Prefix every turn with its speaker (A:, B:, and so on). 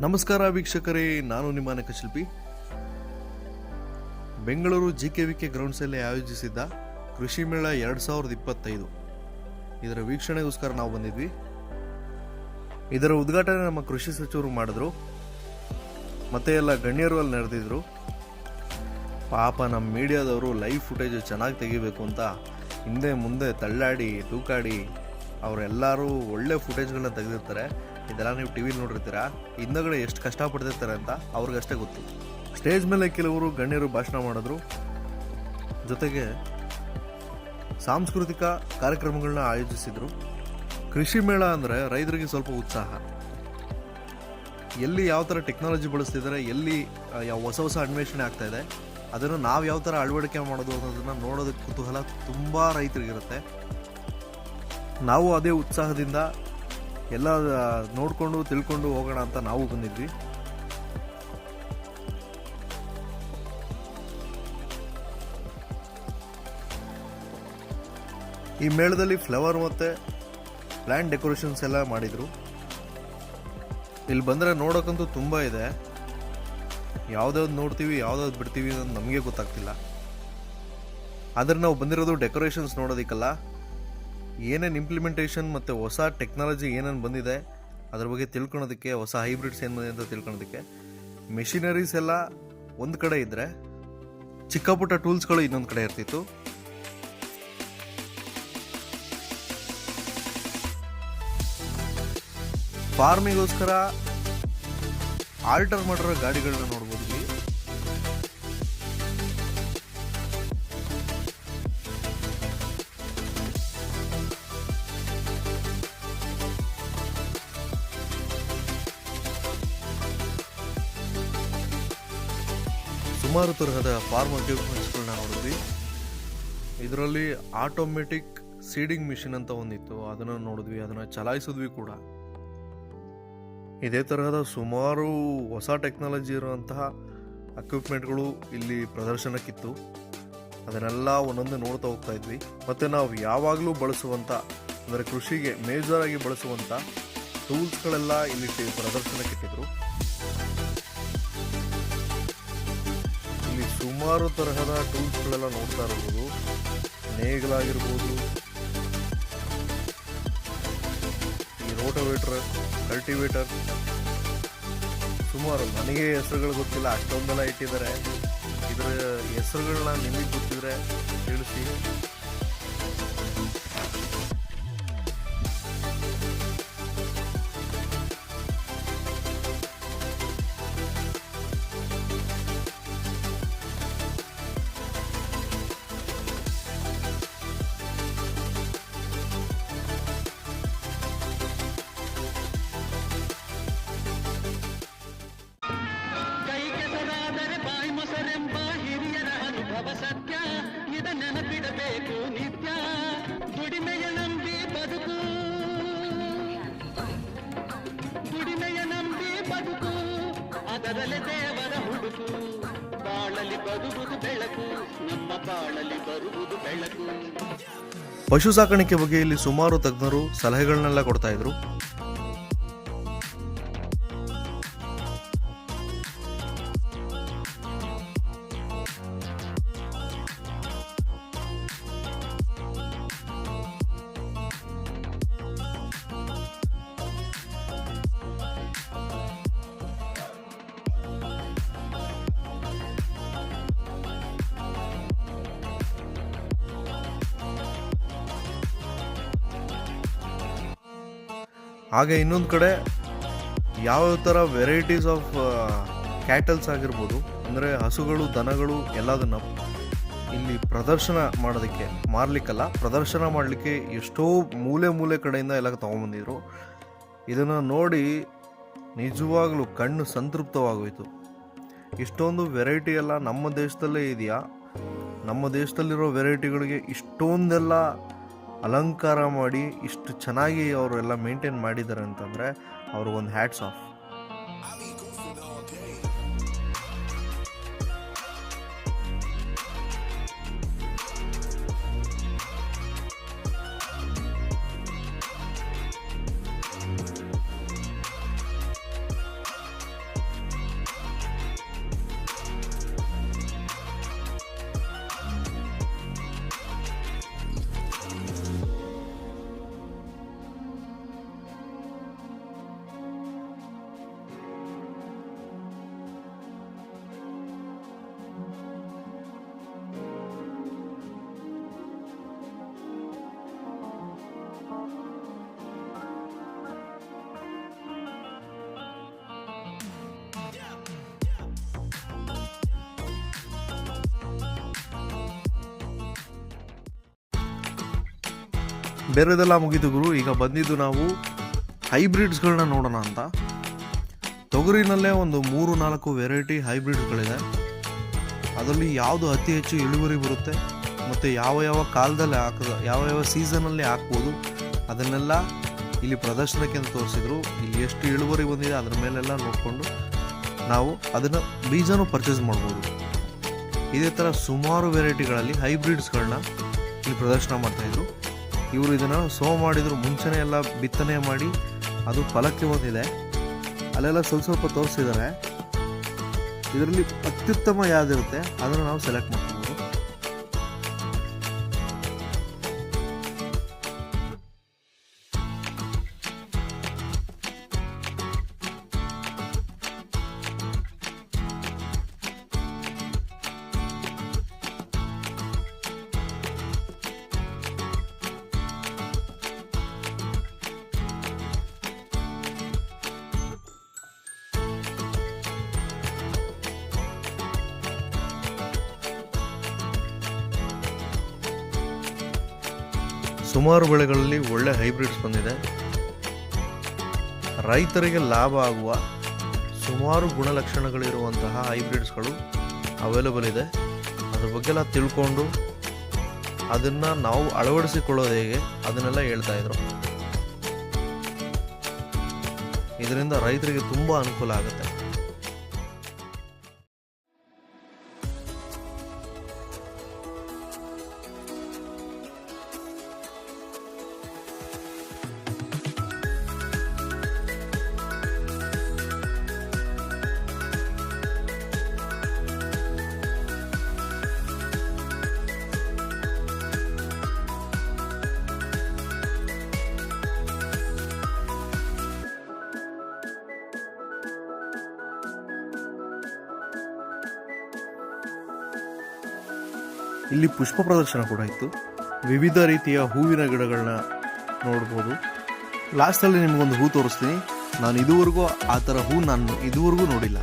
A: ನಮಸ್ಕಾರ ವೀಕ್ಷಕರೇ, ನಾನು ನಿಮ್ಮ ನಕಶಿಲ್ಪಿ. ಬೆಂಗಳೂರು GKVK ಗ್ರೌಂಡ್ಸಲ್ಲಿ ಆಯೋಜಿಸಿದ್ದ ಕೃಷಿ ಮೇಳ 2025 ಇದರ ವೀಕ್ಷಣೆಗೋಸ್ಕರ ನಾವು ಬಂದಿದ್ವಿ. ಇದರ ಉದ್ಘಾಟನೆ ನಮ್ಮ ಕೃಷಿ ಸಚಿವರು ಮಾಡಿದ್ರು, ಮತ್ತೆ ಎಲ್ಲ ಗಣ್ಯರು ಅಲ್ಲಿ ನೆರೆದಿದ್ರು. ಪಾಪ ನಮ್ಮ ಮೀಡಿಯಾದವರು ಲೈವ್ ಫುಟೇಜ್ ಚೆನ್ನಾಗಿ ತೆಗಿಬೇಕು ಅಂತ ಹಿಂದೆ ಮುಂದೆ ತಳ್ಳಾಡಿ ತೂಕಾಡಿ ಅವರೆಲ್ಲರೂ ಒಳ್ಳೆ ಫುಟೇಜ್ಗಳನ್ನ ತೆಗೆದಿರ್ತಾರೆ. ಇದೆಲ್ಲ ನೀವು ಟಿವಿಲಿ ನೋಡಿರ್ತೀರಾ, ಹಿಂದಗಡೆ ಎಷ್ಟು ಕಷ್ಟಪಡ್ತಿರ್ತಾರೆ ಅಂತ ಅವ್ರಿಗಷ್ಟೇ ಗೊತ್ತು. ಸ್ಟೇಜ್ ಮೇಲೆ ಕೆಲವರು ಗಣ್ಯರು ಭಾಷಣ ಮಾಡಿದ್ರು, ಜೊತೆಗೆ ಸಾಂಸ್ಕೃತಿಕ ಕಾರ್ಯಕ್ರಮಗಳನ್ನ ಆಯೋಜಿಸಿದ್ರು. ಕೃಷಿ ಮೇಳ ಅಂದರೆ ರೈತರಿಗೆ ಸ್ವಲ್ಪ ಉತ್ಸಾಹ. ಎಲ್ಲಿ ಯಾವ ಥರ ಟೆಕ್ನಾಲಜಿ ಬಳಸ್ತಿದ್ದಾರೆ, ಎಲ್ಲಿ ಹೊಸ ಹೊಸ ಅನ್ವೇಷಣೆ ಆಗ್ತಾ ಇದೆ, ಅದನ್ನು ನಾವು ಯಾವ ಥರ ಅಳವಡಿಕೆ ಮಾಡೋದು ಅನ್ನೋದನ್ನು ನೋಡೋದಕ್ಕೆ ಕುತೂಹಲ ತುಂಬ ರೈತರಿಗಿರುತ್ತೆ. ನಾವು ಅದೇ ಉತ್ಸಾಹದಿಂದ ಎಲ್ಲ ನೋಡಿಕೊಂಡು ತಿಳ್ಕೊಂಡು ಹೋಗೋಣ ಅಂತ ನಾವು ಬಂದಿದ್ವಿ. ಈ ಮೇಳದಲ್ಲಿ ಫ್ಲವರ್ ಮತ್ತು ಪ್ಲ್ಯಾಂಟ್ ಡೆಕೋರೇಷನ್ಸ್ ಎಲ್ಲ ಮಾಡಿದರು. ಇಲ್ಲಿ ಬಂದರೆ ನೋಡೋಕ್ಕಂತೂ ತುಂಬ ಇದೆ. ಯಾವುದ್ಯಾವ್ದು ನೋಡ್ತೀವಿ ಯಾವುದಾವ್ದು ಬಿಡ್ತೀವಿ ಅನ್ನೋದು ನಮಗೆ ಗೊತ್ತಾಗ್ತಿಲ್ಲ. ಆದರೆ ನಾವು ಬಂದಿರೋದು ಡೆಕೋರೇಷನ್ಸ್ ನೋಡೋದಕ್ಕಲ್ಲ, ಏನೇನು ಇಂಪ್ಲಿಮೆಂಟೇಷನ್ ಮತ್ತು ಹೊಸ ಟೆಕ್ನಾಲಜಿ ಏನೇನು ಬಂದಿದೆ ಅದ್ರ ಬಗ್ಗೆ ತಿಳ್ಕೊಳೋದಕ್ಕೆ, ಹೊಸ ಹೈಬ್ರಿಡ್ಸ್ ಏನು ಬಂದಿದೆ ಅಂತ ತಿಳ್ಕೊಳೋದಕ್ಕೆ. ಮೆಷಿನರೀಸ್ ಎಲ್ಲ ಒಂದು ಕಡೆ ಇದ್ದರೆ ಚಿಕ್ಕ ಪುಟ್ಟ ಟೂಲ್ಸ್ಗಳು ಇನ್ನೊಂದು ಕಡೆ ಇರ್ತಿತ್ತು. ಫಾರ್ಮಿಗೋಸ್ಕರ ಆಲ್ಟರ್ ಮಾಡಿರೋ ಗಾಡಿಗಳನ್ನ ನೋಡ್ಬೋದು ಇಲ್ಲಿ. ಸುಮಾರು ತರಹದ ಫಾರ್ಮ್ ಎಕ್ವಿಪ್ಮೆಂಟ್ಸ್ಗಳನ್ನ ನೋಡಿದ್ವಿ. ಇದರಲ್ಲಿ ಆಟೋಮೆಟಿಕ್ ಸೀಡಿಂಗ್ ಮಿಷಿನ್ ಅಂತ ಒಂದಿತ್ತು, ಅದನ್ನು ನೋಡಿದ್ವಿ, ಅದನ್ನು ಚಲಾಯಿಸಿದ್ವಿ ಕೂಡ. ಇದೇ ತರಹದ ಸುಮಾರು ಹೊಸ ಟೆಕ್ನಾಲಜಿ ಇರುವಂತಹ ಎಕ್ವಿಪ್ಮೆಂಟ್ಗಳು ಇಲ್ಲಿ ಪ್ರದರ್ಶನಕ್ಕಿತ್ತು. ಅದನ್ನೆಲ್ಲ ಒಂದೊಂದೇ ನೋಡ್ತಾ ಹೋಗ್ತಾ ಇದ್ವಿ. ಮತ್ತು ನಾವು ಯಾವಾಗಲೂ ಬಳಸುವಂಥ, ಅಂದರೆ ಕೃಷಿಗೆ ಮೇಜರ್ ಆಗಿ ಬಳಸುವಂಥ ಟೂಲ್ಸ್ಗಳೆಲ್ಲ ಇಲ್ಲಿ ಪ್ರದರ್ಶನಕ್ಕಿಟ್ಟಿದ್ರು. ಇಲ್ಲಿ ಸುಮಾರು ತರಹದ ಟೂಲ್ಸ್ಗಳೆಲ್ಲ ನೋಡ್ತಾ ಇರ್ಬೋದು. ನೇಗಿಲಾಗಿರ್ಬೋದು, ಈ ರೋಟೋವೇಟರ್, ಕಲ್ಟಿವೇಟರ್, ಸುಮಾರು ನನಗೆ ಹೆಸರುಗಳು ಗೊತ್ತಿಲ್ಲ, ಅಷ್ಟೊಂದೆಲ್ಲ ಇಟ್ಟಿದ್ದಾರೆ. ಇದರ ಹೆಸರುಗಳನ್ನ ನಿಮಗೆ ಗೊತ್ತಿದ್ರೆ ತಿಳಿಸಿ.
B: ಸತ್ಯ ಇದ ನೆನಪಿಡಬೇಕು ನಿತ್ಯ, ದುಡಿಮೆಯ ನಂಬಿ ಬದುಕು, ದುಡಿಮೆಯ ನಂಬಿ ಬದುಕು, ಅದರಲ್ಲಿ ದೇವರ ಹುಡುಕು, ಬಾಳಲಿ ಬರುವುದು ಬೆಳಕು, ನಮ್ಮ ಬಾಳಲಿ ಬರುವುದು ಬೆಳಕು.
A: ಪಶು ಸಾಕಾಣಿಕೆ ಬಗ್ಗೆ ಇಲ್ಲಿ ಸುಮಾರು ತಜ್ಞರು ಸಲಹೆಗಳನ್ನೆಲ್ಲ ಕೊಡ್ತಾ ಇದ್ರು. ಹಾಗೆ ಇನ್ನೊಂದು ಕಡೆ ಯಾವ ಥರ ವೆರೈಟೀಸ್ ಆಫ್ ಕ್ಯಾಟಲ್ಸ್ ಆಗಿರ್ಬೋದು, ಅಂದರೆ ಹಸುಗಳು, ದನಗಳು ಎಲ್ಲದನ್ನು ಇಲ್ಲಿ ಪ್ರದರ್ಶನ ಮಾಡೋದಕ್ಕೆ, ಮಾರಲಿಕ್ಕಲ್ಲ, ಪ್ರದರ್ಶನ ಮಾಡಲಿಕ್ಕೆ ಎಷ್ಟೋ ಮೂಲೆ ಮೂಲೆ ಕಡೆಯಿಂದ ಎಲ್ಲ ತೊಗೊಂಬಂದಿದ್ರು. ಇದನ್ನು ನೋಡಿ ನಿಜವಾಗ್ಲೂ ಕಣ್ಣು ಸಂತೃಪ್ತವಾಗೋಯಿತು. ಇಷ್ಟೊಂದು ವೆರೈಟಿ ಎಲ್ಲ ನಮ್ಮ ದೇಶದಲ್ಲೇ ಇದೆಯಾ? ನಮ್ಮ ದೇಶದಲ್ಲಿರೋ ವೆರೈಟಿಗಳಿಗೆ ಇಷ್ಟೊಂದೆಲ್ಲ ಅಲಂಕಾರ ಮಾಡಿ ಇಷ್ಟು ಚೆನ್ನಾಗಿ ಅವರೆಲ್ಲ ಮೇಂಟೈನ್ ಮಾಡಿದ್ದಾರೆ ಅಂತಂದರೆ ಅವ್ರಿಗೊಂದು ಹ್ಯಾಟ್ಸ್ ಆಫ್. ಬೇರೆದೆಲ್ಲ ಮುಗಿದು ಗುರು. ಈಗ ಬಂದಿದ್ದು ನಾವು ಹೈಬ್ರಿಡ್ಸ್ಗಳನ್ನ ನೋಡೋಣ ಅಂತ. ತೊಗರಿನಲ್ಲೇ ಒಂದು 3-4 ವೆರೈಟಿ ಹೈಬ್ರಿಡ್ಸ್ಗಳಿದೆ. ಅದರಲ್ಲಿ ಯಾವುದು ಅತಿ ಹೆಚ್ಚು ಇಳುವರಿ ಬರುತ್ತೆ ಮತ್ತು ಯಾವ ಕಾಲದಲ್ಲಿ ಯಾವ ಸೀಸನಲ್ಲಿ ಹಾಕ್ಬೋದು ಅದನ್ನೆಲ್ಲ ಇಲ್ಲಿ ಪ್ರದರ್ಶನಕ್ಕೆ ಅಂತ ತೋರಿಸಿದ್ರು. ಇಲ್ಲಿ ಎಷ್ಟು ಇಳುವರಿ ಬಂದಿದೆ ಅದ್ರ ಮೇಲೆಲ್ಲ ನೋಡಿಕೊಂಡು ನಾವು ಅದನ್ನು ಬೀಜನೂ ಪರ್ಚೇಸ್ ಮಾಡ್ಬೋದು. ಇದೇ ಥರ ಸುಮಾರು ವೆರೈಟಿಗಳಲ್ಲಿ ಹೈಬ್ರಿಡ್ಸ್ಗಳನ್ನ ಇಲ್ಲಿ ಪ್ರದರ್ಶನ ಮಾಡ್ತಾಯಿದ್ರು. ಇವರು ಇದನ್ನು ಮಾಡಿದ್ರು. ಮುಂಚೆನೇ ಎಲ್ಲ ಬಿತ್ತನೆ ಮಾಡಿ ಅದು ಫಲಕ್ಕೆ ಬಂದಿದೆ. ಅಲ್ಲೆಲ್ಲ ಸ್ವಲ್ಪ ತೋರಿಸಿದ್ದಾರೆ. ಇದರಲ್ಲಿ ಅತ್ಯುತ್ತಮ ಯಾವುದಿರುತ್ತೆ ಅದನ್ನು ನಾವು ಸೆಲೆಕ್ಟ್ ಮಾಡ್ಕೋಬೋದು. ಸುಮಾರು ಬೆಳೆಗಳಲ್ಲಿ ಒಳ್ಳೆ ಹೈಬ್ರಿಡ್ಸ್ ಬಂದಿದೆ. ರೈತರಿಗೆ ಲಾಭ ಆಗುವ ಸುಮಾರು ಗುಣಲಕ್ಷಣಗಳಿರುವಂತಹ ಹೈಬ್ರಿಡ್ಸ್ಗಳು ಅವೈಲೇಬಲ್ ಇದೆ. ಅದ್ರ ಬಗ್ಗೆ ಎಲ್ಲ ತಿಳ್ಕೊಂಡು ಅದನ್ನು ನಾವು ಅಳವಡಿಸಿಕೊಳ್ಳೋದು ಹೇಗೆ ಅದನ್ನೆಲ್ಲ ಹೇಳ್ತಾ ಇದ್ರು. ಇದರಿಂದ ರೈತರಿಗೆ ತುಂಬ ಅನುಕೂಲ ಆಗುತ್ತೆ. ಇಲ್ಲಿ ಪುಷ್ಪ ಪ್ರದರ್ಶನ ಕೂಡ ಇತ್ತು. ವಿವಿಧ ರೀತಿಯ ಹೂವಿನ ಗಿಡಗಳನ್ನ ನೋಡ್ಬೋದು. ಲಾಸ್ಟಲ್ಲಿ ನಿಮಗೊಂದು ಹೂ ತೋರಿಸ್ತೀನಿ. ನಾನು ಇದುವರೆಗೂ ಆ ಥರ ಹೂ ಇದುವರೆಗೂ ನೋಡಿಲ್ಲ.